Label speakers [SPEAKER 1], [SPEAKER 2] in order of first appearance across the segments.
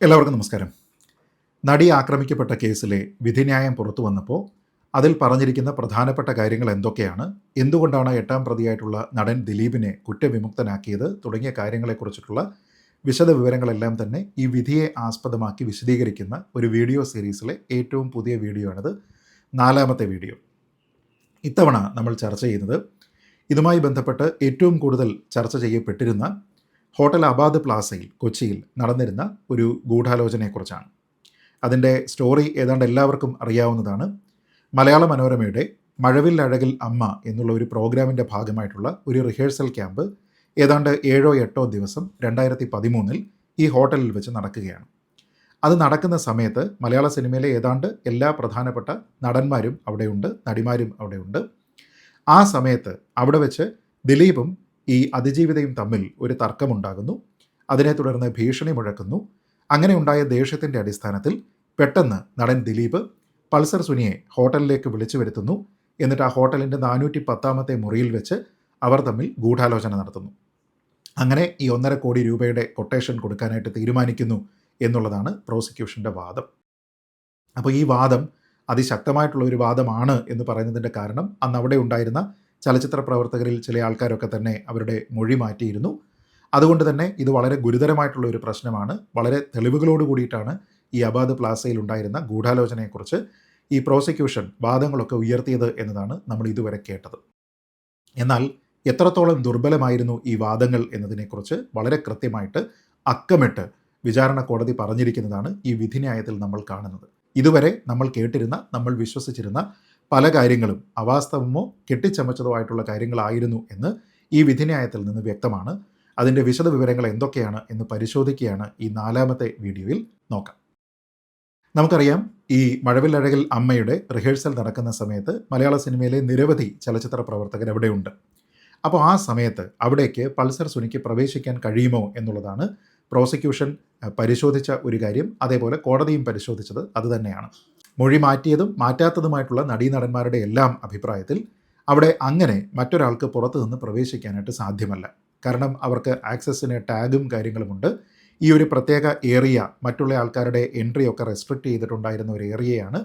[SPEAKER 1] എല്ലാവർക്കും നമസ്കാരം. നടി ആക്രമിക്കപ്പെട്ട കേസിലെ വിധിന്യായം പുറത്തു വന്നപ്പോൾ അതിൽ പറഞ്ഞിരിക്കുന്ന പ്രധാനപ്പെട്ട കാര്യങ്ങൾ എന്തൊക്കെയാണ്, എന്തുകൊണ്ടാണ് എട്ടാം പ്രതിയായിട്ടുള്ള നടൻ ദിലീപിനെ കുറ്റവിമുക്തനാക്കിയത് തുടങ്ങിയ കാര്യങ്ങളെക്കുറിച്ചിട്ടുള്ള വിശദ വിവരങ്ങളെല്ലാം തന്നെ ഈ വിധിയെ ആസ്പദമാക്കി വിശദീകരിക്കുന്ന ഒരു വീഡിയോ സീരീസിലെ ഏറ്റവും പുതിയ വീഡിയോ ആണിത്. 4ാമത്തെ വീഡിയോ. ഇത്തവണ നമ്മൾ ചർച്ച ചെയ്യുന്നത് ഇതുമായി ബന്ധപ്പെട്ട് ഏറ്റവും കൂടുതൽ ചർച്ച ചെയ്യപ്പെട്ടിരുന്ന ഹോട്ടൽ അബാദ് പ്ലാസയിൽ കൊച്ചിയിൽ നടന്നിരുന്ന ഒരു ഗൂഢാലോചനയെക്കുറിച്ചാണ്. അതിൻ്റെ സ്റ്റോറി ഏതാണ്ട് എല്ലാവർക്കും അറിയാവുന്നതാണ്. മലയാള മനോരമയുടെ മഴവിൽ അഴകിൽ അമ്മ എന്നുള്ള ഒരു പ്രോഗ്രാമിൻ്റെ ഭാഗമായിട്ടുള്ള ഒരു റിഹേഴ്സൽ ക്യാമ്പ് ഏതാണ്ട് 7-8 ദിവസം 2013 ഈ ഹോട്ടലിൽ വെച്ച് നടക്കുകയാണ്. അത് നടക്കുന്ന സമയത്ത് മലയാള സിനിമയിലെ ഏതാണ്ട് എല്ലാ പ്രധാനപ്പെട്ട നടന്മാരും അവിടെയുണ്ട്, നടിമാരും അവിടെയുണ്ട്. ആ സമയത്ത് അവിടെ വെച്ച് ദിലീപും ഈ അതിജീവിതയും തമ്മിൽ ഒരു തർക്കമുണ്ടാകുന്നു. അതിനെ തുടർന്ന് ഭീഷണി മുഴക്കുന്നു. അങ്ങനെ ഉണ്ടായ ദേഷ്യത്തിൻ്റെ അടിസ്ഥാനത്തിൽ പെട്ടെന്ന് നടൻ ദിലീപ് പൾസർ സുനിയെ ഹോട്ടലിലേക്ക് വിളിച്ചു വരുത്തുന്നു. എന്നിട്ട് ആ ഹോട്ടലിൻ്റെ 410ാമത്തെ മുറിയിൽ വെച്ച് അവർ തമ്മിൽ ഗൂഢാലോചന നടത്തുന്നു. അങ്ങനെ ഈ 1.5 കോടി രൂപയുടെ കൊട്ടേഷൻ കൊടുക്കാനായിട്ട് തീരുമാനിക്കുന്നു എന്നുള്ളതാണ് പ്രോസിക്യൂഷൻ്റെ വാദം. അപ്പോൾ ഈ വാദം അതിശക്തമായിട്ടുള്ള ഒരു വാദമാണ് എന്ന് പറയുന്നതിൻ്റെ കാരണം അന്ന് അവിടെ ഉണ്ടായിരുന്ന ചലച്ചിത്ര പ്രവർത്തകരിൽ ചില ആൾക്കാരൊക്കെ തന്നെ അവരുടെ മൊഴി മാറ്റിയിരുന്നു. അതുകൊണ്ട് തന്നെ ഇത് വളരെ ഗുരുതരമായിട്ടുള്ള ഒരു പ്രശ്നമാണ്. വളരെ തെളിവുകളോട് കൂടിയിട്ടാണ് ഈ അബാദ് പ്ലാസയിൽ ഉണ്ടായിരുന്ന ഗൂഢാലോചനയെക്കുറിച്ച് ഈ പ്രോസിക്യൂഷൻ വാദങ്ങളൊക്കെ ഉയർത്തിയത് എന്നതാണ് നമ്മൾ ഇതുവരെ കേട്ടത്. എന്നാൽ എത്രത്തോളം ദുർബലമായിരുന്നു ഈ വാദങ്ങൾ എന്നതിനെക്കുറിച്ച് വളരെ കൃത്യമായിട്ട് അക്കമിട്ട് വിചാരണ കോടതി പറഞ്ഞിരിക്കുന്നതാണ് ഈ വിധിന്യായത്തിൽ നമ്മൾ കാണുന്നത്. ഇതുവരെ നമ്മൾ കേട്ടിരുന്ന, നമ്മൾ വിശ്വസിച്ചിരുന്ന പല കാര്യങ്ങളും അവാസ്തവമോ കെട്ടിച്ചമച്ചതോ ആയിട്ടുള്ള കാര്യങ്ങളായിരുന്നു എന്ന് ഈ വിധിന്യായത്തിൽ നിന്ന് വ്യക്തമാണ്. അതിൻ്റെ വിശദ വിവരങ്ങൾ എന്തൊക്കെയാണ് എന്ന് പരിശോധിക്കുകയാണ് ഈ 4ാമത്തെ വീഡിയോയിൽ നോക്കാം. നമുക്കറിയാം, ഈ മഴവിൽ അഴകിൽ അമ്മയുടെ റിഹേഴ്സൽ നടക്കുന്ന സമയത്ത് മലയാള സിനിമയിലെ നിരവധി ചലച്ചിത്ര പ്രവർത്തകർ അവിടെയുണ്ട്. അപ്പോൾ ആ സമയത്ത് അവിടേക്ക് പൾസർ സുനിക്ക് പ്രവേശിക്കാൻ കഴിയുമോ എന്നുള്ളതാണ് പ്രോസിക്യൂഷൻ പരിശോധിച്ച ഒരു കാര്യം. അതേപോലെ കോടതിയും പരിശോധിച്ചത് അതുതന്നെയാണ്. മൊഴി മാറ്റിയതും മാറ്റാത്തതുമായിട്ടുള്ള നടീനടന്മാരുടെ എല്ലാം അഭിപ്രായത്തിൽ അവിടെ അങ്ങനെ മറ്റൊരാൾക്ക് പുറത്തു നിന്ന് പ്രവേശിക്കാനായിട്ട് സാധ്യമല്ല. കാരണം അവർക്ക് ആക്സസിന് ടാഗും കാര്യങ്ങളുമുണ്ട്. ഈ ഒരു പ്രത്യേക ഏരിയ മറ്റുള്ള ആൾക്കാരുടെ എൻട്രി ഒക്കെ റെസ്ട്രിക്റ്റ് ചെയ്തിട്ടുണ്ടായിരുന്ന ഒരു ഏരിയയാണ്.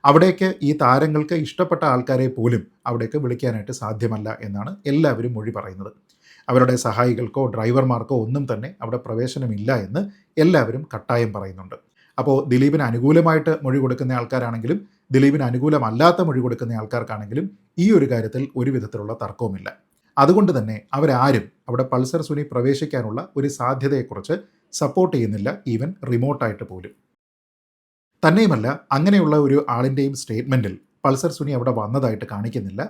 [SPEAKER 1] അവിടേക്ക് ഈ താരങ്ങൾക്ക് ഇഷ്ടപ്പെട്ട ആൾക്കാരെ പോലും അവിടേക്ക് വിളിക്കാനായിട്ട് സാധ്യമല്ല എന്നാണ് എല്ലാവരും മൊഴി പറയുന്നത്. അവരുടെ സഹായികൾക്കോ ഡ്രൈവർമാർക്കോ ഒന്നും തന്നെ അവിടെ പ്രവേശനമില്ല എന്ന് എല്ലാവരും കട്ടായം പറയുന്നുണ്ട്. അപ്പോൾ ദിലീപിന് അനുകൂലമായിട്ട് മൊഴി കൊടുക്കുന്ന ആൾക്കാരാണെങ്കിലും ദിലീപിന് അനുകൂലമല്ലാത്ത മൊഴി കൊടുക്കുന്ന ആൾക്കാർക്കാണെങ്കിലും ഈ ഒരു കാര്യത്തിൽ ഒരു വിധത്തിലുള്ള തർക്കവുമില്ല. അതുകൊണ്ട് തന്നെ അവരാരും അവിടെ പൾസർ സുനി പ്രവേശിക്കാനുള്ള ഒരു സാധ്യതയെക്കുറിച്ച് സപ്പോർട്ട് ചെയ്യുന്നില്ല, ഈവൻ റിമോട്ടായിട്ട് പോലും. തന്നെയുമല്ല, അങ്ങനെയുള്ള ഒരു ആളിൻ്റെയും സ്റ്റേറ്റ്മെൻറ്റിൽ പൾസർ സുനി അവിടെ വന്നതായിട്ട് കാണിക്കുന്നില്ല.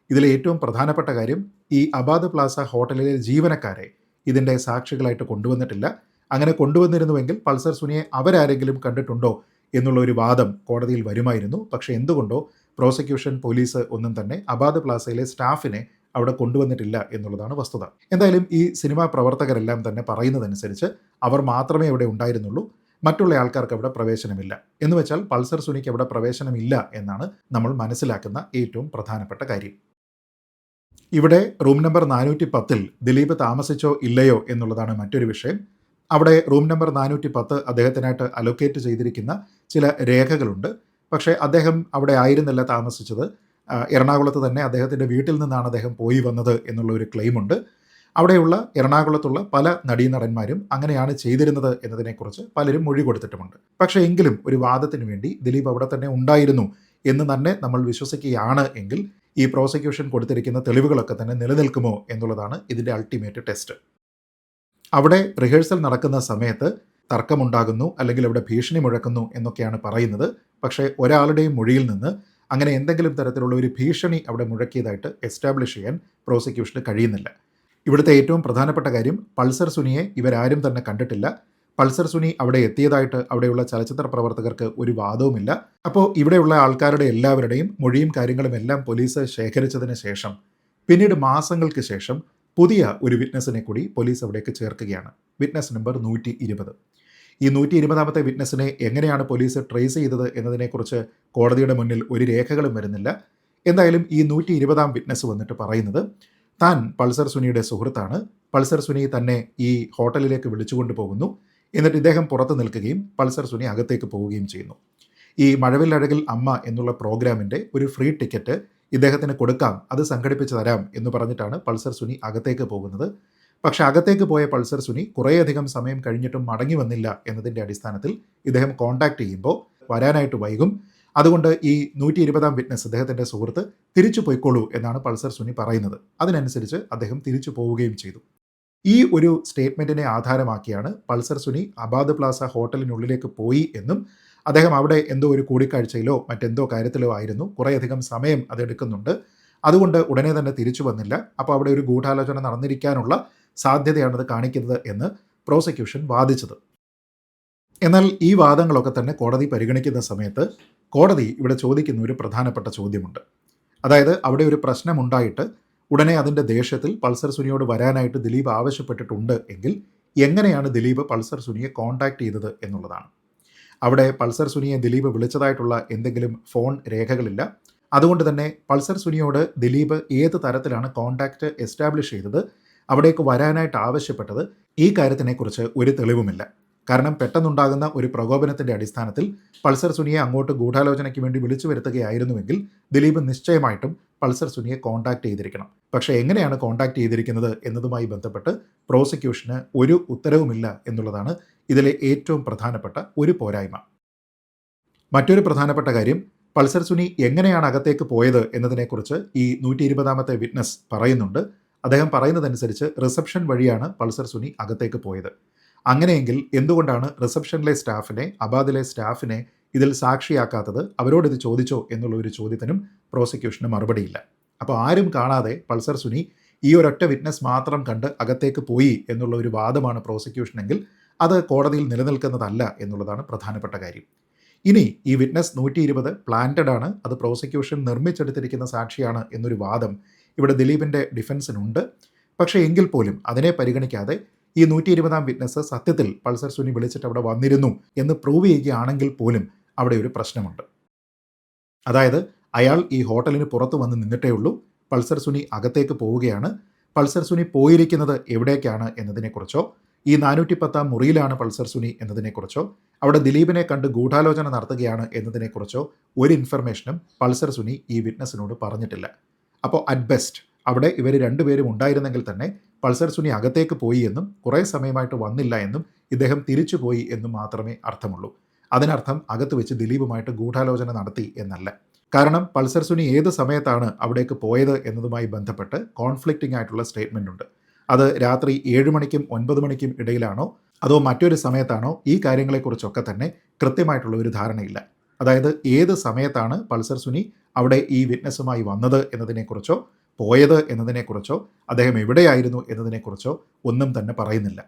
[SPEAKER 1] ഇതിലെ ഏറ്റവും പ്രധാനപ്പെട്ട കാര്യം, ഈ അബാദ് പ്ലാസ ഹോട്ടലിലെ ജീവനക്കാരെ ഇതിൻ്റെ സാക്ഷികളായിട്ട് കൊണ്ടുവന്നിട്ടില്ല. അങ്ങനെ കൊണ്ടുവന്നിരുന്നുവെങ്കിൽ പൾസർ സുനിയെ അവരാരെങ്കിലും കണ്ടിട്ടുണ്ടോ എന്നുള്ള ഒരു വാദം കോടതിയിൽ വരുമായിരുന്നു. പക്ഷേ എന്തുകൊണ്ടോ പ്രോസിക്യൂഷൻ, പോലീസ് ഒന്നും തന്നെ അബാദ് പ്ലാസയിലെ സ്റ്റാഫിനെ അവിടെ കൊണ്ടുവന്നിട്ടില്ല എന്നുള്ളതാണ് വസ്തുത. എന്തായാലും ഈ സിനിമാ പ്രവർത്തകരെല്ലാം തന്നെ പറയുന്നതനുസരിച്ച് അവർ മാത്രമേ അവിടെ ഉണ്ടായിരുന്നുള്ളൂ, മറ്റുള്ള ആൾക്കാർക്ക് അവിടെ പ്രവേശനമില്ല. എന്ന് വെച്ചാൽ പൾസർ സുനിക്ക് അവിടെ പ്രവേശനമില്ല എന്നാണ് നമ്മൾ മനസ്സിലാക്കുന്ന ഏറ്റവും പ്രധാനപ്പെട്ട കാര്യം. ഇവിടെ റൂം നമ്പർ 410 ദിലീപ് താമസിച്ചോ ഇല്ലയോ എന്നുള്ളതാണ് മറ്റൊരു വിഷയം. അവിടെ റൂം നമ്പർ 410 അദ്ദേഹത്തിനായിട്ട് അലൊക്കേറ്റ് ചെയ്തിരിക്കുന്ന ചില രേഖകളുണ്ട്. പക്ഷേ അദ്ദേഹം അവിടെ ആയിരുന്നില്ല താമസിച്ചത്. എറണാകുളത്ത് തന്നെ അദ്ദേഹത്തിൻ്റെ വീട്ടിൽ നിന്നാണ് അദ്ദേഹം പോയി വന്നത് എന്നുള്ള ഒരു ക്ലെയിമുണ്ട്. അവിടെയുള്ള എറണാകുളത്തുള്ള പല നടീനടന്മാരും അങ്ങനെയാണ് ചെയ്തിരുന്നത് എന്നതിനെക്കുറിച്ച് പലരും മൊഴി കൊടുത്തിട്ടുമുണ്ട്. പക്ഷേ എങ്കിലും ഒരു വാദത്തിന് വേണ്ടി ദിലീപ് അവിടെ തന്നെ ഉണ്ടായിരുന്നു എന്ന് തന്നെ നമ്മൾ വിശ്വസിക്കുകയാണ് എങ്കിൽ ഈ പ്രോസിക്യൂഷൻ കൊടുത്തിരിക്കുന്ന തെളിവുകളൊക്കെ തന്നെ നിലനിൽക്കുമോ എന്നുള്ളതാണ് ഇതിൻ്റെ അൾട്ടിമേറ്റ് ടെസ്റ്റ്. അവിടെ റിഹേഴ്സൽ നടക്കുന്ന സമയത്ത് തർക്കമുണ്ടാകുന്നു, അല്ലെങ്കിൽ അവിടെ ഭീഷണി മുഴക്കുന്നു എന്നൊക്കെയാണ് പറയുന്നത്. പക്ഷേ ഒരാളുടെയും മൊഴിയിൽ നിന്ന് അങ്ങനെ എന്തെങ്കിലും തരത്തിലുള്ള ഒരു ഭീഷണി അവിടെ മുഴക്കിയതായിട്ട് എസ്റ്റാബ്ലിഷ് ചെയ്യാൻ പ്രോസിക്യൂഷന് കഴിയുന്നില്ല. ഇവിടുത്തെ ഏറ്റവും പ്രധാനപ്പെട്ട കാര്യം, പൾസർ സുനിയെ ഇവരാരും തന്നെ കണ്ടിട്ടില്ല. പൾസർ സുനി അവിടെ എത്തിയതായിട്ട് അവിടെയുള്ള ചലച്ചിത്ര പ്രവർത്തകർക്ക് ഒരു വാദവുമില്ല. അപ്പോൾ ഇവിടെയുള്ള ആൾക്കാരുടെ എല്ലാവരുടെയും മൊഴിയും കാര്യങ്ങളും എല്ലാം പോലീസ് ശേഖരിച്ചതിന് ശേഷം പിന്നീട് മാസങ്ങൾക്ക് ശേഷം പുതിയ ഒരു വിറ്റ്നസിനെ കൂടി പോലീസ് അവിടേക്ക് ചേർക്കുകയാണ്. Witness number 120. ഈ 120ാമത്തെ വിറ്റ്നസിനെ എങ്ങനെയാണ് പോലീസ് ട്രേസ് ചെയ്തത് എന്നതിനെക്കുറിച്ച് കോടതിയുടെ മുന്നിൽ ഒരു രേഖകളും വരുന്നില്ല. എന്തായാലും ഈ 120ാം വിറ്റ്നസ് വന്നിട്ട് പറയുന്നത് താൻ പൾസർ സുനിയുടെ സുഹൃത്താണ്, പൾസർ സുനി തന്നെ ഈ ഹോട്ടലിലേക്ക് വിളിച്ചുകൊണ്ട് പോകുന്നു, എന്നിട്ട് ഇദ്ദേഹം പുറത്ത് നിൽക്കുകയും പൾസർ സുനി അകത്തേക്ക് പോവുകയും ചെയ്യുന്നു. ഈ മഴവില്ലഴകിൽ അമ്മ എന്നുള്ള പ്രോഗ്രാമിൻ്റെ ഒരു ഫ്രീ ടിക്കറ്റ് ഇദ്ദേഹത്തിന് കൊടുക്കാം, അത് സംഘടിപ്പിച്ച് തരാം എന്ന് പറഞ്ഞിട്ടാണ് പൾസർ സുനി അകത്തേക്ക് പോകുന്നത്. പക്ഷേ അകത്തേക്ക് പോയ പൾസർ സുനി കുറേയധികം സമയം കഴിഞ്ഞിട്ടും മടങ്ങി വന്നില്ല എന്നതിൻ്റെ അടിസ്ഥാനത്തിൽ ഇദ്ദേഹം കോൺടാക്ട് ചെയ്യുമ്പോൾ വരാനായിട്ട് വൈകും, അതുകൊണ്ട് ഈ 120-ാം വിറ്റ്നസ് അദ്ദേഹത്തിൻ്റെ സുഹൃത്ത് തിരിച്ചു പോയിക്കോളൂ എന്നാണ് പൾസർ സുനി പറയുന്നത്. അതിനനുസരിച്ച് അദ്ദേഹം തിരിച്ചു പോവുകയും ചെയ്തു. ഈ ഒരു സ്റ്റേറ്റ്മെൻറ്റിനെ ആധാരമാക്കിയാണ് പൾസർ സുനി അബാദ് പ്ലാസ ഹോട്ടലിനുള്ളിലേക്ക് പോയി എന്നും അദ്ദേഹം അവിടെ എന്തോ ഒരു കൂടിക്കാഴ്ചയിലോ മറ്റെന്തോ കാര്യത്തിലോ ആയിരുന്നു, കുറേയധികം സമയം അതെടുക്കുന്നുണ്ട്, അതുകൊണ്ട് ഉടനെ തന്നെ തിരിച്ചു വന്നില്ല, അപ്പോൾ അവിടെ ഒരു ഗൂഢാലോചന നടന്നിരിക്കാനുള്ള സാധ്യതയാണത് കാണിക്കുന്നത് എന്ന് പ്രോസിക്യൂഷൻ വാദിച്ചത്. എന്നാൽ ഈ വാദങ്ങളൊക്കെ തന്നെ കോടതി പരിഗണിക്കുന്ന സമയത്ത് കോടതി ഇവിടെ ചോദിക്കുന്ന ഒരു പ്രധാനപ്പെട്ട ചോദ്യമുണ്ട്. അതായത് അവിടെ ഒരു പ്രശ്നമുണ്ടായിട്ട് ഉടനെ അതിൻ്റെ ദേഷ്യത്തിൽ പൾസർ സുനിയോട് വരാനായിട്ട് ദിലീപ് ആവശ്യപ്പെട്ടിട്ടുണ്ട് എങ്കിൽ എങ്ങനെയാണ് ദിലീപ് പൾസർ സുനിയെ കോൺടാക്ട് ചെയ്തത് എന്നുള്ളതാണ്. അവിടെ പൾസർ സുനിയെ ദിലീപ് വിളിച്ചതായിട്ടുള്ള എന്തെങ്കിലും ഫോൺ രേഖകളില്ല. അതുകൊണ്ട് തന്നെ പൾസർ സുനിയോട് ദിലീപ് ഏത് തരത്തിലാണ് കോൺടാക്റ്റ് എസ്റ്റാബ്ലിഷ് ചെയ്തത്, അവിടേക്ക് വരാനായിട്ട് ആവശ്യപ്പെട്ടത്, ഈ കാര്യത്തിനെക്കുറിച്ച് ഒരു തെളിവുമില്ല. കാരണം പെട്ടെന്നുണ്ടാകുന്ന ഒരു പ്രകോപനത്തിൻ്റെ അടിസ്ഥാനത്തിൽ പൾസർ സുനിയെ അങ്ങോട്ട് ഗൂഢാലോചനയ്ക്ക് വേണ്ടി വിളിച്ചു വരുത്തുകയായിരുന്നുവെങ്കിൽ ദിലീപ് നിശ്ചയമായിട്ടും പൾസർ സുനിയെ കോൺടാക്ട് ചെയ്തിരിക്കണം. പക്ഷേ എങ്ങനെയാണ് കോൺടാക്ട് ചെയ്തിരിക്കുന്നത് എന്നതുമായി ബന്ധപ്പെട്ട് പ്രോസിക്യൂഷന് ഒരു ഉത്തരവുമില്ല എന്നുള്ളതാണ് ഇതിലെ ഏറ്റവും പ്രധാനപ്പെട്ട ഒരു പോരായ്മ. മറ്റൊരു പ്രധാനപ്പെട്ട കാര്യം, പൾസർ സുനി എങ്ങനെയാണ് അകത്തേക്ക് പോയത് എന്നതിനെക്കുറിച്ച് ഈ 120-ാമത്തെ വിറ്റ്നസ് പറയുന്നുണ്ട്. അദ്ദേഹം പറയുന്നതനുസരിച്ച് റിസപ്ഷൻ വഴിയാണ് പൾസർ സുനി അകത്തേക്ക് പോയത്. അങ്ങനെയെങ്കിൽ എന്തുകൊണ്ടാണ് റിസപ്ഷനിലെ സ്റ്റാഫിനെ, അബാദിലെ സ്റ്റാഫിനെ ഇതിൽ സാക്ഷിയാക്കാത്തത്, അവരോട് ഇത് ചോദിച്ചോ എന്നുള്ള ഒരു ചോദ്യത്തിനും പ്രോസിക്യൂഷന് മറുപടിയില്ല. അപ്പോൾ ആരും കാണാതെ പൾസർ സുനി ഈ ഒരൊറ്റ വിറ്റ്നസ് മാത്രം കണ്ട് അകത്തേക്ക് പോയി എന്നുള്ള ഒരു വാദമാണ് പ്രോസിക്യൂഷനെങ്കിൽ അത് കോടതിയിൽ നിലനിൽക്കുന്നതല്ല എന്നുള്ളതാണ് പ്രധാനപ്പെട്ട കാര്യം. ഇനി ഈ വിറ്റ്നസ് 120 പ്ലാന്റഡ് ആണ്, അത് പ്രോസിക്യൂഷൻ നിർമ്മിച്ചെടുത്തിരിക്കുന്ന സാക്ഷിയാണ് എന്നൊരു വാദം ഇവിടെ ദിലീപിൻ്റെ ഡിഫൻസിനുണ്ട്. പക്ഷേ എങ്കിൽ പോലും അതിനെ പരിഗണിക്കാതെ ഈ 120-ാം വിറ്റ്നസ് സത്യത്തിൽ പൾസർ സുനി വിളിച്ചിട്ട് അവിടെ വന്നിരുന്നു എന്ന് പ്രൂവ് ചെയ്യുകയാണെങ്കിൽ പോലും അവിടെ ഒരു പ്രശ്നമുണ്ട്. അതായത് അയാൾ ഈ ഹോട്ടലിന് പുറത്ത് വന്ന് നിന്നിട്ടേ ഉള്ളൂ, പൾസർ സുനി അകത്തേക്ക് പോവുകയാണ്. പൾസർ സുനി പോയിരിക്കുന്നത് എവിടേക്കാണ് എന്നതിനെക്കുറിച്ചോ, ഈ 410-ാം മുറിയിലാണ് പൾസർ സുനി എന്നതിനെക്കുറിച്ചോ, അവിടെ ദിലീപിനെ കണ്ട് ഗൂഢാലോചന നടത്തുകയാണ് എന്നതിനെക്കുറിച്ചോ ഒരു ഇൻഫർമേഷനും പൾസർ സുനി ഈ വിറ്റ്നസിനോട് പറഞ്ഞിട്ടില്ല. അപ്പോൾ അറ്റ് ബെസ്റ്റ് അവിടെ ഇവർ രണ്ടുപേരും ഉണ്ടായിരുന്നെങ്കിൽ തന്നെ പൾസർ സുനി അകത്തേക്ക് പോയി എന്നും കുറേ സമയമായിട്ട് വന്നില്ല എന്നും ഇദ്ദേഹം തിരിച്ചു പോയി എന്നും മാത്രമേ അർത്ഥമുള്ളൂ. അതിനർത്ഥം അകത്ത് വെച്ച് ദിലീപുമായിട്ട് ഗൂഢാലോചന നടത്തി എന്നല്ല. കാരണം പൾസർ സുനി ഏത് സമയത്താണ് അവിടേക്ക് പോയത് എന്നതുമായി ബന്ധപ്പെട്ട് കോൺഫ്ലിക്റ്റിംഗ് ആയിട്ടുള്ള സ്റ്റേറ്റ്മെൻ്റ് ഉണ്ട്. അത് രാത്രി 7 മണിക്കും 9 മണിക്കും ഇടയിലാണോ അതോ മറ്റൊരു സമയത്താണോ, ഈ കാര്യങ്ങളെക്കുറിച്ചൊക്കെ തന്നെ കൃത്യമായിട്ടുള്ള ഒരു ധാരണയില്ല. അതായത് ഏത് സമയത്താണ് പൾസർ സുനി അവിടെ ഈ വിറ്റ്നസ്സുമായി വന്നത് എന്നതിനെക്കുറിച്ചോ പോയത് എന്നതിനെക്കുറിച്ചോ അദ്ദേഹം എവിടെയായിരുന്നു എന്നതിനെക്കുറിച്ചോ ഒന്നും തന്നെ പറയുന്നില്ല.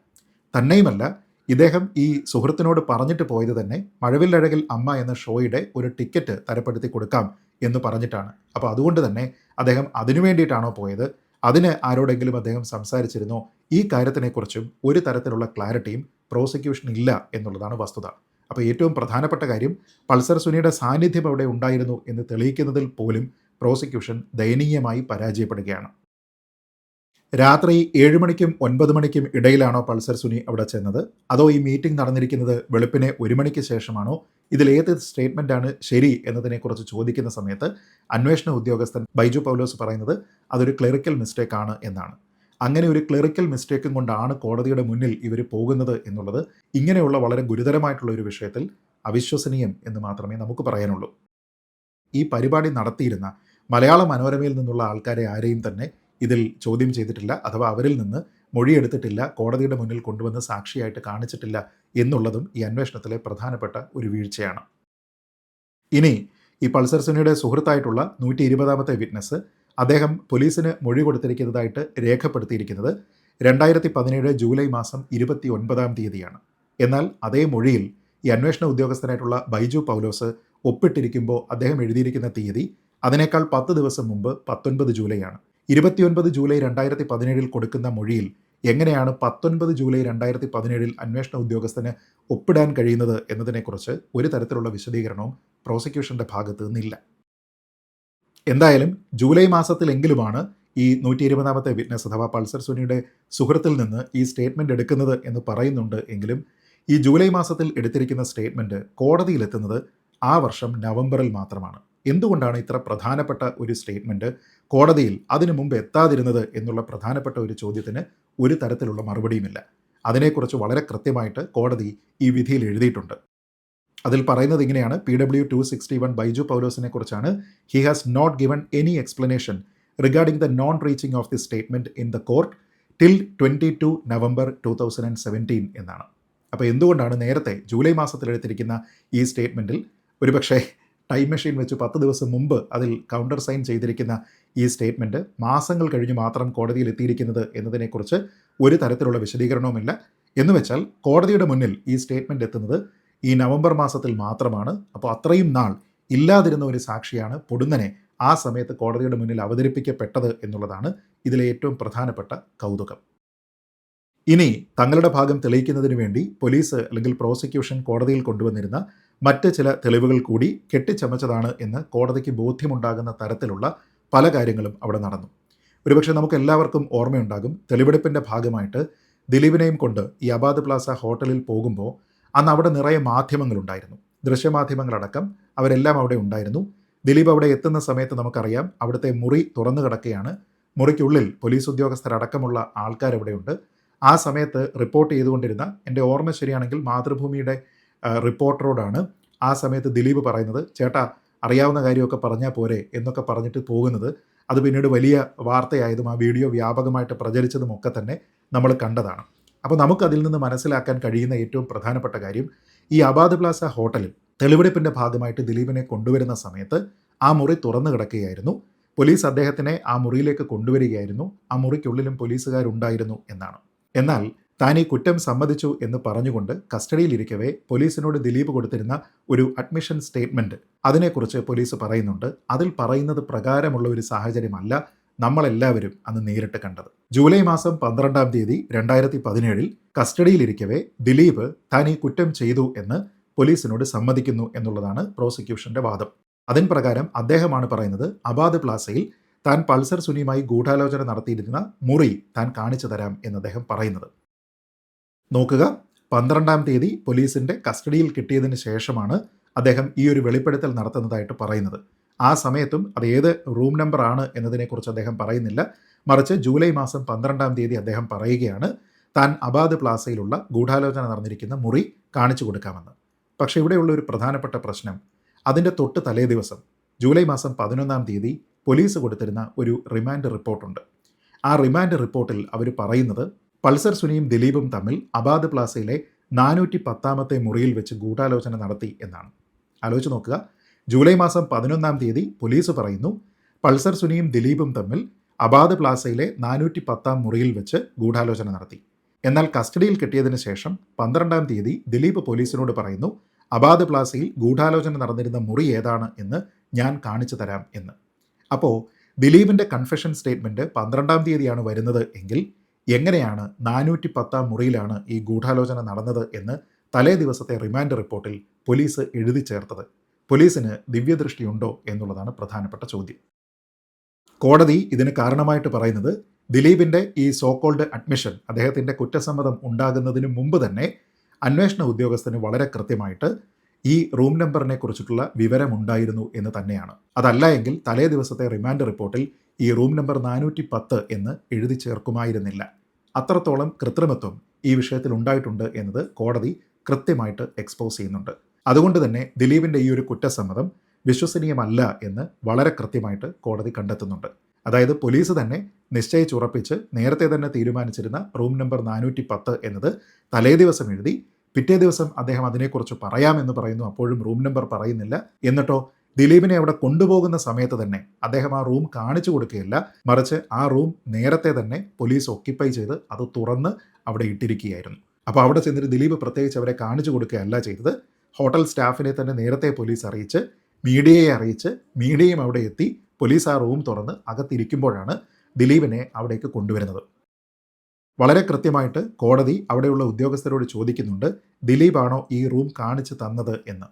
[SPEAKER 1] തന്നെയുമല്ല, ഇദ്ദേഹം ഈ സുഹൃത്തിനോട് പറഞ്ഞിട്ട് പോയത് തന്നെ മഴവില്ലഴകിൽ അമ്മ എന്ന ഷോയുടെ ഒരു ടിക്കറ്റ് തരപ്പെടുത്തി കൊടുക്കാം എന്ന് പറഞ്ഞിട്ടാണ്. അപ്പോൾ അതുകൊണ്ട് തന്നെ അദ്ദേഹം അതിനു വേണ്ടിയിട്ടാണോ പോയത്, അതിന് ആരോടെങ്കിലും അദ്ദേഹം സംസാരിച്ചിരുന്നോ, ഈ കാര്യത്തിനെക്കുറിച്ചും ഒരു തരത്തിലുള്ള ക്ലാരിറ്റിയും പ്രോസിക്യൂഷൻ ഇല്ല എന്നുള്ളതാണ് വസ്തുത. അപ്പോൾ ഏറ്റവും പ്രധാനപ്പെട്ട കാര്യം, പൾസർ സുനിയുടെ സാന്നിധ്യം അവിടെ ഉണ്ടായിരുന്നു എന്ന് തെളിയിക്കുന്നതിൽ പോലും പ്രോസിക്യൂഷൻ ദയനീയമായി പരാജയപ്പെടുകയാണ്. രാത്രി 7 മണിക്കും 9 മണിക്കും ഇടയിലാണോ പൾസർ സുനി അവിടെ ചെന്നത്, അതോ ഈ മീറ്റിംഗ് നടന്നിരിക്കുന്നത് വെളുപ്പിനെ 1 മണിക്ക് ശേഷമാണോ, ഇതിലേത് സ്റ്റേറ്റ്മെൻറ്റാണ് ശരി എന്നതിനെക്കുറിച്ച് ചോദിക്കുന്ന സമയത്ത് അന്വേഷണ ഉദ്യോഗസ്ഥൻ ബൈജു പൗലോസ് പറയുന്നത് അതൊരു ക്ലറിക്കൽ മിസ്റ്റേക്ക് ആണ് എന്നാണ്. അങ്ങനെ ഒരു ക്ലറിക്കൽ മിസ്റ്റേക്കും കൊണ്ടാണ് കോടതിയുടെ മുന്നിൽ ഇവർ പോകുന്നത് എന്നുള്ളത് ഇങ്ങനെയുള്ള വളരെ ഗുരുതരമായിട്ടുള്ള ഒരു വിഷയത്തിൽ അവിശ്വസനീയം എന്ന് മാത്രമേ നമുക്ക് പറയാനുള്ളൂ. ഈ പരിപാടി നടത്തിയിരുന്ന മലയാള മനോരമയിൽ നിന്നുള്ള ആൾക്കാരെ ആരെയും തന്നെ ഇതിൽ ചോദ്യം ചെയ്തിട്ടില്ല, അഥവാ അവരിൽ നിന്ന് മൊഴിയെടുത്തിട്ടില്ല, കോടതിയുടെ മുന്നിൽ കൊണ്ടുവന്ന് സാക്ഷിയായിട്ട് കാണിച്ചിട്ടില്ല എന്നുള്ളതും ഈ അന്വേഷണത്തിലെ പ്രധാനപ്പെട്ട ഒരു വീഴ്ചയാണ്. ഇനി ഈ പൾസർ സുനിയുടെ സുഹൃത്തായിട്ടുള്ള 120-ാമത്തെ വിറ്റ്നസ്, അദ്ദേഹം പോലീസിന് മൊഴി കൊടുത്തിരിക്കുന്നതായിട്ട് രേഖപ്പെടുത്തിയിരിക്കുന്നത് 2017 ജൂലൈ മാസം 29-ാം തീയതിയാണ്. എന്നാൽ അതേ മൊഴിയിൽ ഈ അന്വേഷണ ഉദ്യോഗസ്ഥനായിട്ടുള്ള ബൈജു പൗലോസ് ഒപ്പിട്ടിരിക്കുമ്പോൾ അദ്ദേഹം എഴുതിയിരിക്കുന്ന തീയതി അതിനേക്കാൾ 10 ദിവസം മുമ്പ് 19 ജൂലൈയാണ്. 29 ജൂലൈ 2017 കൊടുക്കുന്ന മൊഴിയിൽ എങ്ങനെയാണ് 19 ജൂലൈ 2017 അന്വേഷണ ഉദ്യോഗസ്ഥന് ഒപ്പിടാൻ കഴിയുന്നത് എന്നതിനെക്കുറിച്ച് ഒരു തരത്തിലുള്ള വിശദീകരണവും പ്രോസിക്യൂഷൻ്റെ ഭാഗത്ത് നിന്നില്ല. എന്തായാലും ജൂലൈ മാസത്തിലെങ്കിലുമാണ് ഈ 120-ാമത്തെ വിറ്റ്നസ് അഥവാ പൾസർ സുനിയുടെ സുഹൃത്തിൽ നിന്ന് ഈ സ്റ്റേറ്റ്മെൻറ്റ് എടുക്കുന്നത് എന്ന് പറയുന്നുണ്ട് എങ്കിലും ഈ ജൂലൈ മാസത്തിൽ എടുത്തിരിക്കുന്ന സ്റ്റേറ്റ്മെൻറ്റ് കോടതിയിലെത്തുന്നത് ആ വർഷം നവംബറിൽ മാത്രമാണ്. എന്തുകൊണ്ടാണ് ഇത്ര പ്രധാനപ്പെട്ട ഒരു സ്റ്റേറ്റ്മെൻറ്റ് കോടതിയിൽ അതിനു മുമ്പ് എത്താതിരുന്നത് എന്നുള്ള പ്രധാനപ്പെട്ട ഒരു ചോദ്യത്തിന് ഒരു തരത്തിലുള്ള മറുപടിയുമില്ല. അതിനെക്കുറിച്ച് വളരെ കൃത്യമായിട്ട് കോടതി ഈ വിധിയിൽ എഴുതിയിട്ടുണ്ട്. അതിൽ പറയുന്നത് ഇങ്ങനെയാണ്: PW261 ബൈജു പൗലോസിനെ കുറിച്ചാണ്. He has not given any explanation regarding the non reaching of the statement in the court till 22 November 2017 എന്നാണ്. അപ്പോൾ എന്തുകൊണ്ടാണ് നേരത്തെ ജൂലൈ മാസത്തിൽ എടുത്തിരിക്കുന്ന ഈ സ്റ്റേറ്റ്മെൻറ്റിൽ ഒരുപക്ഷെ ടൈം മെഷീൻ വെച്ച് 10 ദിവസം മുമ്പ് അതിൽ കൗണ്ടർ സൈൻ ചെയ്തിരിക്കുന്ന ഈ സ്റ്റേറ്റ്മെൻറ്റ് മാസങ്ങൾ കഴിഞ്ഞ് മാത്രം കോടതിയിൽ എത്തിയിരിക്കുന്നത് എന്നതിനെക്കുറിച്ച് ഒരു തരത്തിലുള്ള വിശദീകരണവുമില്ല. എന്നുവെച്ചാൽ കോടതിയുടെ മുന്നിൽ ഈ സ്റ്റേറ്റ്മെൻറ്റ് എത്തുന്നത് ഈ നവംബർ മാസത്തിൽ മാത്രമാണ്. അപ്പോൾ അത്രയും നാൾ ഇല്ലാതിരുന്ന ഒരു സാക്ഷിയാണ് പൊടുന്നനെ ആ സമയത്ത് കോടതിയുടെ മുന്നിൽ അവതരിപ്പിക്കപ്പെട്ടത് എന്നുള്ളതാണ് ഇതിലെ ഏറ്റവും പ്രധാനപ്പെട്ട കൗതുകം. ഇനി തങ്ങളുടെ ഭാഗം തെളിയിക്കുന്നതിന് വേണ്ടി പോലീസ് അല്ലെങ്കിൽ പ്രോസിക്യൂഷൻ കോടതിയിൽ കൊണ്ടുവന്നിരുന്ന മറ്റ് ചില തെളിവുകൾ കൂടി കെട്ടിച്ചമച്ചതാണ് എന്ന് കോടതിക്ക് ബോധ്യമുണ്ടാകുന്ന തരത്തിലുള്ള പല കാര്യങ്ങളും അവിടെ നടന്നു. ഒരുപക്ഷെ നമുക്ക് എല്ലാവർക്കും ഓർമ്മയുണ്ടാകും, തെളിവെടുപ്പിൻ്റെ ഭാഗമായിട്ട് ദിലീപിനെയും കൊണ്ട് ഈ അബാദ് പ്ലാസ ഹോട്ടലിൽ പോകുമ്പോൾ അന്ന് അവിടെ നിറയെ മാധ്യമങ്ങളുണ്ടായിരുന്നു, ദൃശ്യമാധ്യമങ്ങളടക്കം അവരെല്ലാം അവിടെ ഉണ്ടായിരുന്നു. ദിലീപ് അവിടെ എത്തുന്ന സമയത്ത് നമുക്കറിയാം അവിടുത്തെ മുറി തുറന്നു കിടക്കുകയാണ്. മുറിക്കുള്ളിൽ പോലീസ് ഉദ്യോഗസ്ഥരടക്കമുള്ള ആൾക്കാരവിടെയുണ്ട്. ആ സമയത്ത് റിപ്പോർട്ട് ചെയ്തുകൊണ്ടിരുന്ന, എൻ്റെ ഓർമ്മ ശരിയാണെങ്കിൽ മാതൃഭൂമിയുടെ റിപ്പോർട്ടറോടാണ് ആ സമയത്ത് ദിലീപ് പറയുന്നത്, ചേട്ടാ അറിയാവുന്ന കാര്യമൊക്കെ പറഞ്ഞാൽ പോരെ എന്നൊക്കെ പറഞ്ഞിട്ട് പോകുന്നത്. അത് പിന്നീട് വലിയ വാർത്തയായതും ആ വീഡിയോ വ്യാപകമായിട്ട് പ്രചരിച്ചതും ഒക്കെ തന്നെ നമ്മൾ കണ്ടതാണ്. അപ്പോൾ നമുക്കതിൽ നിന്ന് മനസ്സിലാക്കാൻ കഴിയുന്ന ഏറ്റവും പ്രധാനപ്പെട്ട കാര്യം, ഈ അബാദ് പ്ലാസ ഹോട്ടലിൽ തെളിവെടുപ്പിൻ്റെ ഭാഗമായിട്ട് ദിലീപിനെ കൊണ്ടുവരുന്ന സമയത്ത് ആ മുറി തുറന്നു കിടക്കുകയായിരുന്നു. പോലീസ് അദ്ദേഹത്തിനെ ആ മുറിയിലേക്ക് കൊണ്ടുവരികയായിരുന്നു. ആ മുറിക്കുള്ളിലും പോലീസുകാരുണ്ടായിരുന്നു എന്നാണ്. എന്നാൽ താൻ ഈ കുറ്റം സമ്മതിച്ചു എന്ന് പറഞ്ഞുകൊണ്ട് കസ്റ്റഡിയിലിരിക്കവേ പോലീസിനോട് ദിലീപ് കൊടുത്തിരുന്ന ഒരു അഡ്മിഷൻ സ്റ്റേറ്റ്മെൻറ്റ്, അതിനെക്കുറിച്ച് പോലീസ് പറയുന്നുണ്ട്. അതിൽ പറയുന്നത് പ്രകാരമുള്ള ഒരു സാഹചര്യമല്ല നമ്മളെല്ലാവരും അന്ന് നേരിട്ട് കണ്ടത്. ജൂലൈ മാസം 12-ാം തീയതി 2017 കസ്റ്റഡിയിലിരിക്കവേ ദിലീപ് താൻ ഈ കുറ്റം ചെയ്തു എന്ന് പോലീസിനോട് സമ്മതിക്കുന്നു എന്നുള്ളതാണ് പ്രോസിക്യൂഷന്റെ വാദം. അതിന് പ്രകാരം അദ്ദേഹമാണ് പറയുന്നത്, അബാദ് പ്ലാസയിൽ താൻ പൾസർ സുനിയുമായി ഗൂഢാലോചന നടത്തിയിരുന്ന മുറി താൻ കാണിച്ചു തരാം എന്ന് അദ്ദേഹം പറയുന്നത്. നോക്കുക, 12-ാം തീയതി പോലീസിൻ്റെ കസ്റ്റഡിയിൽ കിട്ടിയതിന് ശേഷമാണ് അദ്ദേഹം ഈ ഒരു വെളിപ്പെടുത്തൽ നടത്തുന്നതായിട്ട് പറയുന്നത്. ആ സമയത്തും അത് ഏത് റൂം നമ്പർ ആണ് എന്നതിനെക്കുറിച്ച് അദ്ദേഹം പറയുന്നില്ല. മറിച്ച് ജൂലൈ മാസം 12-ാം തീയതി അദ്ദേഹം പറയുകയാണ് താൻ അബാദ് പ്ലാസയിലുള്ള ഗൂഢാലോചന നടന്നിരിക്കുന്ന മുറി കാണിച്ചു കൊടുക്കാമെന്ന്. പക്ഷേ ഇവിടെയുള്ള ഒരു പ്രധാനപ്പെട്ട പ്രശ്നം, അതിൻ്റെ തൊട്ട് തലേ ദിവസം ജൂലൈ മാസം 11-ാം തീയതി പോലീസ് കൊടുത്തിരുന്ന ഒരു റിമാൻഡ് റിപ്പോർട്ടുണ്ട്. ആ റിമാൻഡ് റിപ്പോർട്ടിൽ അവർ പറയുന്നത് പൾസർ സുനിയും ദിലീപും തമ്മിൽ അബാദ് പ്ലാസയിലെ 410-ാമത്തെ മുറിയിൽ വെച്ച് ഗൂഢാലോചന നടത്തി എന്നാണ്. ആലോചിച്ച് നോക്കുക, ജൂലൈ മാസം 11-ാം തീയതി പോലീസ് പറയുന്നു പൾസർ സുനിയും ദിലീപും തമ്മിൽ അബാദ് പ്ലാസയിലെ 410-ാം മുറിയിൽ വെച്ച് ഗൂഢാലോചന നടത്തി. എന്നാൽ കസ്റ്റഡിയിൽ കിട്ടിയതിന് ശേഷം 12-ാം തീയതി ദിലീപ് പോലീസിനോട് പറയുന്നു അബാദ് പ്ലാസയിൽ ഗൂഢാലോചന നടന്നിരുന്ന മുറി ഏതാണ് എന്ന് ഞാൻ കാണിച്ചു തരാം എന്ന്. അപ്പോൾ ദിലീപിൻ്റെ കൺഫെഷൻ സ്റ്റേറ്റ്മെൻറ്റ് 12-ാം തീയതിയാണ് വരുന്നത് എങ്കിൽ എങ്ങനെയാണ് 410-ാം മുറിയിലാണ് ഈ ഗൂഢാലോചന നടന്നത് എന്ന് തലേ ദിവസത്തെ റിമാൻഡ് റിപ്പോർട്ടിൽ പോലീസ് എഴുതി ചേർത്തത്? പോലീസിന് ദിവ്യദൃഷ്ടിയുണ്ടോ എന്നുള്ളതാണ് പ്രധാനപ്പെട്ട ചോദ്യം. കോടതി ഇതിന് കാരണമായിട്ട് പറയുന്നത് ദിലീപിൻ്റെ ഈ സോക്കോൾഡ് അഡ്മിഷൻ, അദ്ദേഹത്തിൻ്റെ കുറ്റസമ്മതം ഉണ്ടാകുന്നതിന് മുമ്പ് തന്നെ അന്വേഷണ ഉദ്യോഗസ്ഥന് വളരെ കൃത്യമായിട്ട് ഈ റൂം നമ്പറിനെ കുറിച്ചിട്ടുള്ള വിവരമുണ്ടായിരുന്നു എന്ന് തന്നെയാണ്. അതല്ല എങ്കിൽ തലേ ദിവസത്തെ റിമാൻഡ് റിപ്പോർട്ടിൽ ഈ റൂം നമ്പർ 410 എന്ന് എഴുതി ചേർക്കുമായിരുന്നില്ല. അത്രത്തോളം കൃത്രിമത്വം ഈ വിഷയത്തിൽ ഉണ്ടായിട്ടുണ്ട് എന്നത് കോടതി കൃത്യമായിട്ട് എക്സ്പോസ് ചെയ്യുന്നുണ്ട്. അതുകൊണ്ട് തന്നെ ദിലീപിൻ്റെ ഈ ഒരു കുറ്റസമ്മതം വിശ്വസനീയമല്ല എന്ന് വളരെ കൃത്യമായിട്ട് കോടതി കണ്ടെത്തുന്നുണ്ട്. അതായത് പോലീസ് തന്നെ നിശ്ചയിച്ചുറപ്പിച്ച് നേരത്തെ തന്നെ തീരുമാനിച്ചിരുന്ന റൂം നമ്പർ 410 എന്നത് തലേ ദിവസം എഴുതി, പിറ്റേ ദിവസം അദ്ദേഹം അതിനെക്കുറിച്ച് പറയാമെന്ന് പറയുന്നു, അപ്പോഴും റൂം നമ്പർ പറയുന്നില്ല. എന്നിട്ടോ ദിലീപിനെ അവിടെ കൊണ്ടുപോകുന്ന സമയത്ത് തന്നെ അദ്ദേഹം ആ റൂം കാണിച്ചു കൊടുക്കുകയില്ല, മറിച്ച് ആ റൂം നേരത്തെ തന്നെ പോലീസ് ഓക്യുപ്പൈ ചെയ്ത് അത് തുറന്ന് അവിടെ ഇട്ടിരിക്കുകയായിരുന്നു. അപ്പോൾ അവിടെ ചെന്നിട്ട് ദിലീപ് പ്രത്യേകിച്ച് അവരെ കാണിച്ചു കൊടുക്കുകയല്ല ചെയ്തത്, ഹോട്ടൽ സ്റ്റാഫിനെ തന്നെ നേരത്തെ പോലീസ് അറിയിച്ച്, മീഡിയയെ അറിയിച്ച്, മീഡിയയും അവിടെ എത്തി പോലീസ് ആ റൂം തുറന്ന് അകത്തിരിക്കുമ്പോഴാണ് ദിലീപിനെ അവിടേക്ക് കൊണ്ടുവരുന്നത്. വളരെ കൃത്യമായിട്ട് കോടതി അവിടെയുള്ള ഉദ്യോഗസ്ഥരോട് ചോദിക്കുന്നുണ്ട്, ദിലീപാണോ ഈ റൂം കാണിച്ചു തന്നത് എന്ന്.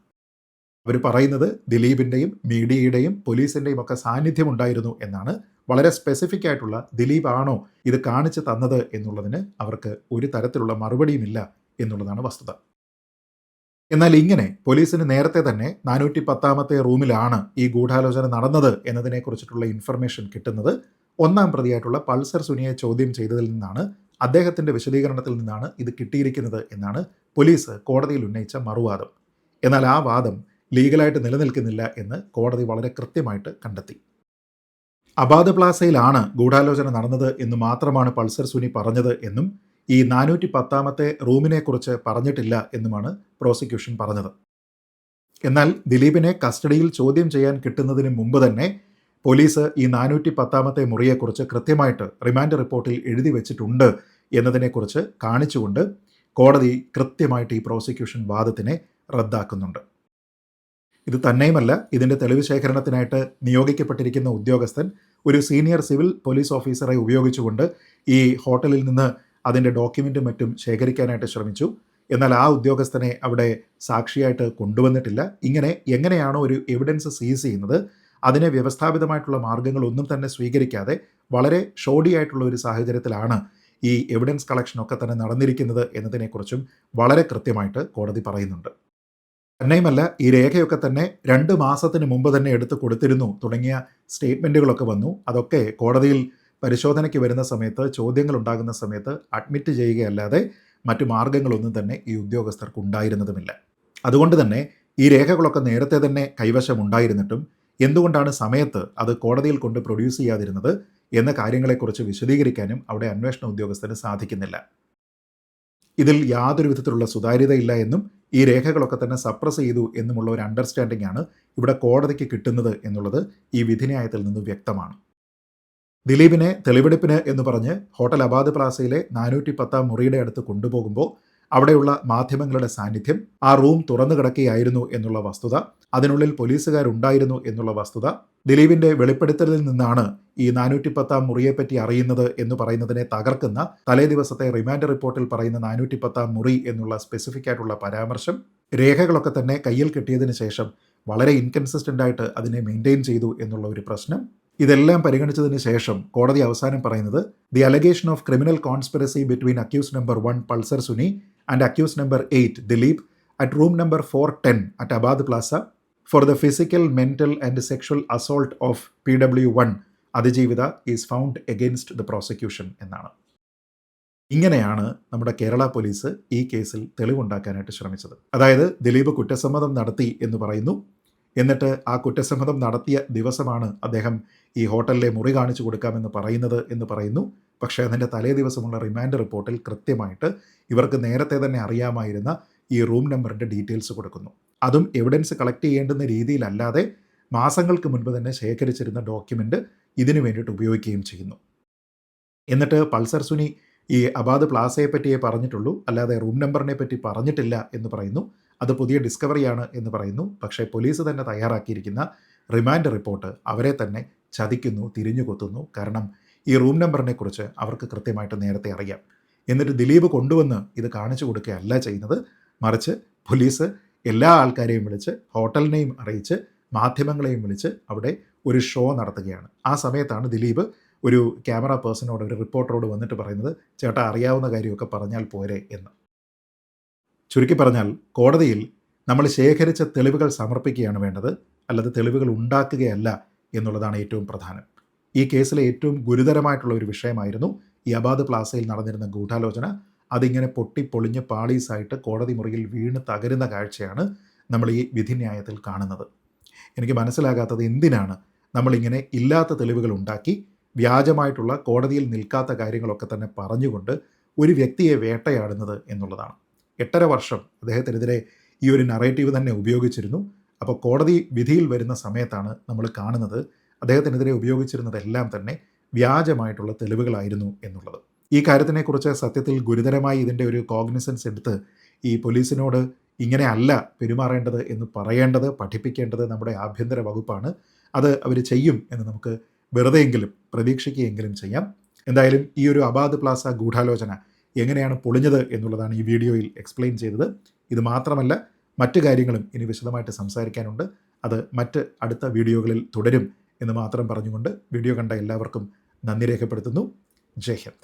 [SPEAKER 1] അവർ പറയുന്നത് ദിലീപിൻ്റെയും മീഡിയയുടെയും പോലീസിൻ്റെയും ഒക്കെ സാന്നിധ്യം ഉണ്ടായിരുന്നു എന്നാണ്. വളരെ സ്പെസിഫിക് ആയിട്ടുള്ള ദിലീപ് ആണോ ഇത് കാണിച്ചു തന്നത് എന്നുള്ളതിന് അവർക്ക് ഒരു തരത്തിലുള്ള മറുപടിയുമില്ല എന്നുള്ളതാണ് വസ്തുത. എന്നാൽ ഇങ്ങനെ പോലീസിന് നേരത്തെ തന്നെ 410-ാമത്തെ റൂമിലാണ് ഈ ഗൂഢാലോചന നടന്നത് എന്നതിനെക്കുറിച്ചിട്ടുള്ള ഇൻഫർമേഷൻ കിട്ടുന്നത് ഒന്നാം പ്രതിയായിട്ടുള്ള പൾസർ സുനിയെ ചോദ്യം ചെയ്തതിൽ നിന്നാണ്. അദ്ദേഹത്തിൻ്റെ വിശദീകരണത്തിൽ നിന്നാണ് ഇത് കിട്ടിയിരിക്കുന്നത് എന്നാണ് പോലീസ് കോടതിയിൽ ഉന്നയിച്ച മറുവാദം. എന്നാൽ ആ വാദം ലീഗലായിട്ട് നിലനിൽക്കുന്നില്ല എന്ന് കോടതി വളരെ കൃത്യമായിട്ട് കണ്ടെത്തി. അബാദ് പ്ലാസയിലാണ് ഗൂഢാലോചന നടന്നത് എന്ന് മാത്രമാണ് പൾസർ സുനി പറഞ്ഞത് എന്നും ഈ 410-ാമത്തെ റൂമിനെക്കുറിച്ച് പറഞ്ഞിട്ടില്ല എന്നുമാണ് പ്രോസിക്യൂഷൻ പറഞ്ഞത്. എന്നാൽ ദിലീപിനെ കസ്റ്റഡിയിൽ ചോദ്യം ചെയ്യാൻ കിട്ടുന്നതിന് മുമ്പ് തന്നെ പോലീസ് ഈ 410-ാമത്തെ മുറിയെക്കുറിച്ച് കൃത്യമായിട്ട് റിമാൻഡ് റിപ്പോർട്ടിൽ എഴുതി വെച്ചിട്ടുണ്ട് എന്നതിനെക്കുറിച്ച് കാണിച്ചുകൊണ്ട് കോടതി കൃത്യമായിട്ട് ഈ പ്രോസിക്യൂഷൻ വാദത്തിനെ റദ്ദാക്കുന്നുണ്ട്. ഇത് തന്നെയുമല്ല, ഇതിൻ്റെ തെളിവ് ശേഖരണത്തിനായിട്ട് നിയോഗിക്കപ്പെട്ടിരിക്കുന്ന ഉദ്യോഗസ്ഥൻ ഒരു സീനിയർ സിവിൽ പോലീസ് ഓഫീസറെ ഉപയോഗിച്ചുകൊണ്ട് ഈ ഹോട്ടലിൽ നിന്ന് അതിൻ്റെ ഡോക്യുമെൻറ്റും മറ്റും ശേഖരിക്കാനായിട്ട് ശ്രമിച്ചു. എന്നാൽ ആ ഉദ്യോഗസ്ഥനെ അവിടെ സാക്ഷിയായിട്ട് കൊണ്ടുവന്നിട്ടില്ല. ഇങ്ങനെ എങ്ങനെയാണോ ഒരു എവിഡൻസ് സീസ് ചെയ്യുന്നത് അതിനെ വ്യവസ്ഥാപിതമായിട്ടുള്ള മാർഗ്ഗങ്ങളൊന്നും തന്നെ സ്വീകരിക്കാതെ വളരെ ഷോഡിയായിട്ടുള്ള ഒരു സാഹചര്യത്തിലാണ് ഈ എവിഡൻസ് കളക്ഷനൊക്കെ തന്നെ നടന്നിരിക്കുന്നത് എന്നതിനെക്കുറിച്ചും വളരെ കൃത്യമായിട്ട് കോടതി പറയുന്നുണ്ട്. തന്നെയുമല്ല, ഈ രേഖയൊക്കെ തന്നെ 2 മാസത്തിന് മുമ്പ് തന്നെ എടുത്ത് കൊടുത്തിരുന്നു തുടങ്ങിയ സ്റ്റേറ്റ്മെൻറ്റുകളൊക്കെ വന്നു. അതൊക്കെ കോടതിയിൽ പരിശോധനയ്ക്ക് വരുന്ന സമയത്ത്, ചോദ്യങ്ങൾ ഉണ്ടാകുന്ന സമയത്ത് അഡ്മിറ്റ് ചെയ്യുകയല്ലാതെ മറ്റു മാർഗ്ഗങ്ങളൊന്നും തന്നെ ഈ ഉദ്യോഗസ്ഥർക്ക് ഉണ്ടായിരുന്നതുമില്ല. അതുകൊണ്ട് തന്നെ ഈ രേഖകളൊക്കെ നേരത്തെ തന്നെ കൈവശമുണ്ടായിരുന്നിട്ടും എന്തുകൊണ്ടാണ് സമയത്ത് അത് കോടതിയിൽ കൊണ്ട് പ്രൊഡ്യൂസ് ചെയ്യാതിരുന്നത് എന്ന കാര്യങ്ങളെക്കുറിച്ച് വിശദീകരിക്കാനും അവിടെ അന്വേഷണ ഉദ്യോഗസ്ഥന് സാധിക്കുന്നില്ല. ഇതിൽ യാതൊരു വിധത്തിലുള്ള സുതാര്യതയില്ല എന്നും ഈ രേഖകളൊക്കെ തന്നെ സപ്രസ് ചെയ്തു എന്നുമുള്ള ഒരു അണ്ടർസ്റ്റാൻഡിംഗ് ആണ് ഇവിടെ കോടതിക്ക് കിട്ടുന്നത് എന്നുള്ളത് ഈ വിധിന്യായത്തിൽ നിന്ന് വ്യക്തമാണ്. ദിലീപിനെ തെളിവെടുപ്പിന് എന്ന് പറഞ്ഞ് ഹോട്ടൽ അബാദ് പ്ലാസയിലെ 410-ാം മുറിയുടെ അടുത്ത് കൊണ്ടുപോകുമ്പോൾ അവിടെയുള്ള മാധ്യമങ്ങളുടെ സാന്നിധ്യം, ആ റൂം തുറന്നു കിടക്കുകയായിരുന്നു എന്നുള്ള വസ്തുത, അതിനുള്ളിൽ പോലീസുകാരുണ്ടായിരുന്നു എന്നുള്ള വസ്തുത, ദിലീപിൻ്റെ വെളിപ്പെടുത്തലിൽ നിന്നാണ് ഈ 410-ാം മുറിയെപ്പറ്റി അറിയുന്നത് എന്ന് പറയുന്നതിനെ തകർക്കുന്ന തലേ ദിവസത്തെ റിമാൻഡ് റിപ്പോർട്ടിൽ പറയുന്ന 410-ാം മുറി എന്നുള്ള സ്പെസിഫിക് ആയിട്ടുള്ള പരാമർശം, രേഖകളൊക്കെ തന്നെ കയ്യിൽ കിട്ടിയതിന് ശേഷം വളരെ ഇൻകൺസിസ്റ്റൻ്റ് ആയിട്ട് അതിനെ മെയിൻറ്റെയിൻ ചെയ്തു എന്നുള്ള ഒരു പ്രശ്നം, ഇതെല്ലാം പരിഗണിച്ചതിന് ശേഷം കോടതി അവസാനം പറയുന്നത് the allegation of criminal conspiracy between accused number 1 Pulsar Suni and accused number 8 Dileep at room number 410 at Abad plaza for the physical, mental and sexual assault of PW1 അതിജീവിത is found against the prosecution എന്നാണ്. ഇങ്ങനെയാണ് നമ്മുടെ Kerala police ഈ കേസിൽ തെളിവുണ്ടാക്കാനായിട്ട് ശ്രമിച്ചത്. അതായത് ദിലീപ് കുറ്റസമ്മതം നടത്തി എന്ന് പറയുന്നു. എന്നിട്ട് ആ കുറ്റസമ്മതം നടത്തിയ ദിവസമാണ് അദ്ദേഹം ഈ ഹോട്ടലിലെ മുറി കാണിച്ചു കൊടുക്കാമെന്ന് പറയുന്നത് എന്ന് പറയുന്നു. പക്ഷേ അതിൻ്റെ തലേ ദിവസമുള്ള റിമാൻഡ് റിപ്പോർട്ടിൽ കൃത്യമായിട്ട് ഇവർക്ക് നേരത്തെ തന്നെ അറിയാമായിരുന്ന ഈ റൂം നമ്പറിൻ്റെ ഡീറ്റെയിൽസ് കൊടുക്കുന്നു. അതും എവിഡൻസ് കളക്ട് ചെയ്യേണ്ടുന്ന രീതിയിലല്ലാതെ മാസങ്ങൾക്ക് മുൻപ് തന്നെ ശേഖരിച്ചിരുന്ന ഡോക്യുമെൻ്റ് ഇതിനു വേണ്ടിയിട്ട് ഉപയോഗിക്കുകയും ചെയ്യുന്നു. എന്നിട്ട് പൾസർ സുനി ഈ അബാദ് പ്ലാസയെ പറ്റിയേ പറഞ്ഞിട്ടുള്ളൂ, അല്ലാതെ റൂം നമ്പറിനെ പറ്റി പറഞ്ഞിട്ടില്ല എന്ന് പറയുന്നു. അത് പുതിയ ഡിസ്കവറിയാണ് എന്ന് പറയുന്നു. പക്ഷേ പോലീസ് തന്നെ തയ്യാറാക്കിയിരിക്കുന്ന റിമാൻഡ് റിപ്പോർട്ട് അവരെ തന്നെ ചതിക്കുന്നു, തിരിഞ്ഞു കൊത്തുന്നു. കാരണം ഈ റൂം നമ്പറിനെക്കുറിച്ച് അവർക്ക് കൃത്യമായിട്ട് നേരത്തെ അറിയാം. എന്നിട്ട് ദിലീപ് കൊണ്ടുവന്ന് ഇത് കാണിച്ചു കൊടുക്കുകയല്ല ചെയ്യുന്നത്, മറിച്ച് പോലീസ് എല്ലാ ആൾക്കാരെയും വിളിച്ച്, ഹോട്ടലിനെയും അറിയിച്ച്, മാധ്യമങ്ങളെയും വിളിച്ച് അവിടെ ഒരു ഷോ നടത്തുകയാണ്. ആ സമയത്താണ് ദിലീപ് ഒരു ക്യാമറ പേഴ്സണോട്, ഒരു റിപ്പോർട്ടറോട് വന്നിട്ട് പറയുന്നത്, ചേട്ടാ അറിയാവുന്ന കാര്യമൊക്കെ പറഞ്ഞാൽ പോരെ എന്ന്. ചുരുക്കി പറഞ്ഞാൽ കോടതിയിൽ നമ്മൾ ശേഖരിച്ച തെളിവുകൾ സമർപ്പിക്കുകയാണ് വേണ്ടത്, അല്ലാതെ തെളിവുകൾ ഉണ്ടാക്കുകയല്ല എന്നുള്ളതാണ് ഏറ്റവും പ്രധാനം. ഈ കേസിലെ ഏറ്റവും ഗുരുതരമായിട്ടുള്ള ഒരു വിഷയമായിരുന്നു ഈ അബാദ് പ്ലാസയിൽ നടന്നിരുന്ന ഗൂഢാലോചന. അതിങ്ങനെ പൊട്ടിപ്പൊളിഞ്ഞ് പാളീസായിട്ട് കോടതി മുറിയിൽ വീണ് തകരുന്ന കാഴ്ചയാണ് നമ്മൾ ഈ വിധിന്യായത്തിൽ കാണുന്നത്. എനിക്ക് മനസ്സിലാകാത്തത് എന്തിനാണ് നമ്മളിങ്ങനെ ഇല്ലാത്ത തെളിവുകൾ ഉണ്ടാക്കി വ്യാജമായിട്ടുള്ള, കോടതിയിൽ നിൽക്കാത്ത കാര്യങ്ങളൊക്കെ തന്നെ പറഞ്ഞുകൊണ്ട് ഒരു വ്യക്തിയെ വേട്ടയാടുന്നത് എന്നുള്ളതാണ്. 8.5 വർഷം അദ്ദേഹത്തിനെതിരെ ഈ ഒരു നറേറ്റീവ് തന്നെ ഉപയോഗിച്ചിരുന്നു. അപ്പോൾ കോടതി വിധിയിൽ വരുന്ന സമയത്താണ് നമ്മൾ കാണുന്നത് അദ്ദേഹത്തിനെതിരെ ഉപയോഗിച്ചിരുന്നതെല്ലാം തന്നെ വ്യാജമായിട്ടുള്ള തെളിവുകളായിരുന്നു എന്നുള്ളത്. ഈ കാര്യത്തിനെക്കുറിച്ച് സത്യത്തിൽ ഗുരുതരമായി ഇതിൻ്റെ ഒരു കോഗ്നിസൻസ് എടുത്ത് ഈ പോലീസിനോട് ഇങ്ങനെ അല്ല പെരുമാറേണ്ടത് എന്ന് പറയേണ്ടത്, പഠിപ്പിക്കേണ്ടത് നമ്മുടെ ആഭ്യന്തര വകുപ്പാണ്. അത് അവർ ചെയ്യും എന്ന് നമുക്ക് വെറുതെയെങ്കിലും പ്രതീക്ഷിക്കുകയെങ്കിലും ചെയ്യാം. എന്തായാലും ഈ ഒരു അബാദ് പ്ലാസ ഗൂഢാലോചന എങ്ങനെയാണ് പൊളിഞ്ഞത് എന്നുള്ളതാണ് ഈ വീഡിയോയിൽ എക്സ്പ്ലെയിൻ ചെയ്തത്. ഇത് മാത്രമല്ല, മറ്റു കാര്യങ്ങളും ഇനി വിശദമായിട്ട് സംസാരിക്കാനുണ്ട്. അത് അടുത്ത വീഡിയോകളിൽ തുടരും എന്ന് മാത്രം പറഞ്ഞുകൊണ്ട് വീഡിയോ കണ്ട എല്ലാവർക്കും നന്ദി രേഖപ്പെടുത്തുന്നു. ജയ് ഹിന്ദ്.